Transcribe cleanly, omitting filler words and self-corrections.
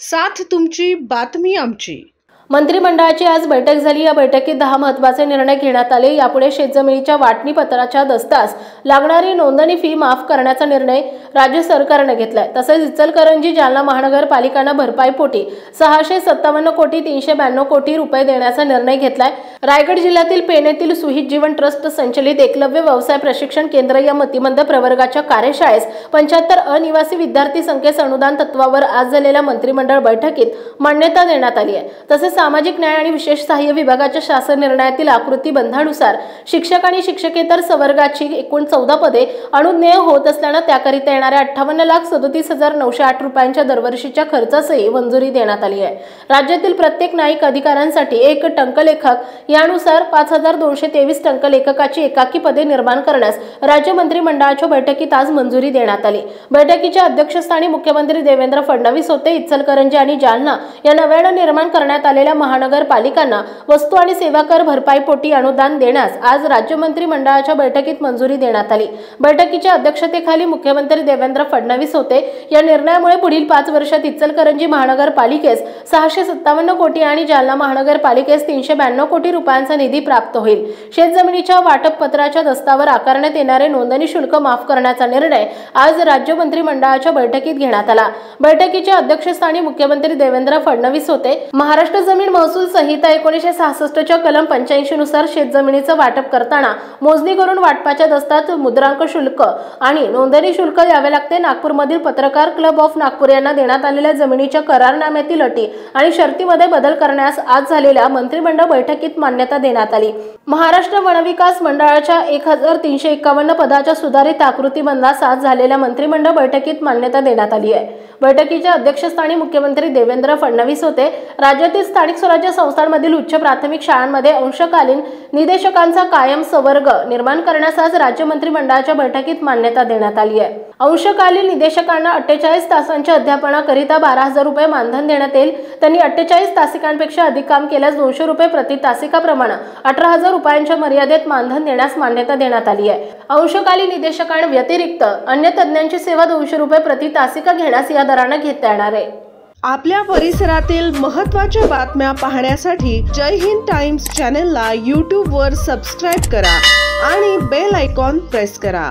साथ तुमची बातमी आमची। मंत्रिमंडळाची आज बैठक झाली। या बैठकीत 10 महत्त्वाचे निर्णय घेण्यात आले। यापुढे शेतजमिनीच्या वाटणी पत्राच्या दस्तास लागणारी नोंदणी फी माफ करण्याचा निर्णय राज्य सरकारने घेतलाय। तसेच इचलकरंजी जालना महानगरपालिकांना भरपाईपोटी 657 कोटी 392 कोटी रुपये देण्याचा निर्णय घेतलाय। रायगड जिल्ह्यातील पेण येथील सुहित जीवन ट्रस्ट संचलित एकलव्य व्यवसाय प्रशिक्षण केंद्र या मतिमंद प्रवर्गाच्या कार्यशाळेस 75 अनिवासी विद्यार्थी संख्येस अनुदान तत्वावर आज झालेल्या मंत्रिमंडळ बैठकीत मान्यता देण्यात आली आहे। तसेच सामाजिक न्याय आणि विशेष सहाय्य विभागाच्या शासन निर्णयातील आकृती बंधानुसार शिक्षक आणि शिक्षकेतर संवर्गाची एकूण 14 पदे अनुज्ञेय होत असल्याने त्याकरिता येणाऱ्या 58,37,908 रुपयांच्या दरवर्षीच्या खर्चासही मंजुरी देण्यात आली आहे। राज्यातील प्रत्येक न्यायिक अधिकाऱ्यांसाठी एक टंकलेखक यानुसार 5,223 टंकलेखकाची एकाकी पदे निर्माण करण्यास राज्य मंत्रिमंडळाच्या बैठकीत आज मंजुरी देण्यात आली। बैठकीच्या अध्यक्षस्थानी मुख्यमंत्री देवेंद्र फडणवीस होते। इचलकरंजी आणि जालना या नव्याने निर्माण करण्यात आलेल्या महानगरपालिकांना वस्तू आणि सेवा कर भरपाईपोटी अनुदान देण्यास आज राज्य मंत्रिमंडळाच्या बैठकीत मंजुरी देण्यात आली। बैठकीच्या अध्यक्षतेखाली मुख्यमंत्री देवेंद्र फडणवीस होते। या निर्णयामुळे पुढील 5 वर्षात इचलकरंजी महानगरपालिकेस 657 कोटी आणि जालना महानगरपालिकेस 392 कोटी रुपयांचा निधी प्राप्त होईल। शेतजमिनीच्या वाटप पत्राच्या दस्तावर आकारण्यात येणारे नोंदणी शुल्क माफ करण्याचा निर्णय आज राज्य मंत्रिमंडळाच्या बैठकीत घेण्यात आला। बैठकीच्या अध्यक्षस्थानी मुख्यमंत्री देवेंद्र फडणवीस होते। महाराष्ट्र जमीन महसूल संहिता 1966 च्या कलम 85 नुसार शेतजमिनीचं वाटप करताना मोजणी करून वाटपाच्या दस्तात मुद्रांक शुल्क आणि नोंदणी शुल्क द्यावे लागते। नागपूरमधील पत्रकार क्लब ऑफ नागपूर यांना देण्यात आलेल्या जमिनीच्या करारनाम्यातील अटी आणि शर्तीमध्ये बदल करण्यास आज झालेल्या मंत्रिमंडळ बैठकीत मान्यता देण्यात आली। महाराष्ट्र वनविकास मंडळाच्या 1351 पदाच्या सुधारित आकृतीबंधास आज झालेल्या मंत्रिमंडळ बैठकीत मान्यता देण्यात आली आहे। बैठकीच्या अध्यक्षस्थानी मुख्यमंत्री देवेंद्र फडणवीस होते। राज्यातील स्थानिक स्वराज्य संस्थांमधील उच्च प्राथमिक शाळांमध्ये अंशकालीन निदेशकांचा कायम संवर्ग निर्माण करण्यास आज राज्य मंत्रिमंडळाच्या बैठकीत मान्यता देण्यात आली आहे। अंशकालीन निदेशकांना 48 तासांच्या अध्यापनाकरिता 12,000 रुपये मानधन देण्यात येईल। त्यांनी 48 तासिकांपेक्षा अधिक काम केल्यास 200 रुपये प्रति तासिकाप्रमाणे 18,000 रुपयांच्या मर्यादेत मानधन देण्यास मान्यता देण्यात आली आहे। अंशकालीन निदेशकांव्यतिरिक्त अन्य तज्ञांची सेवा 200 रुपये प्रति तासिका घेण्यास या दराने घेता येणार आहे। आपल्या परिसरातील महत्त्वाच्या बातम्या पाहण्यासाठी जय हिंद टाइम्स चॅनलला YouTube वर सबस्क्राइब करा आणि बेल आयकॉन प्रेस करा।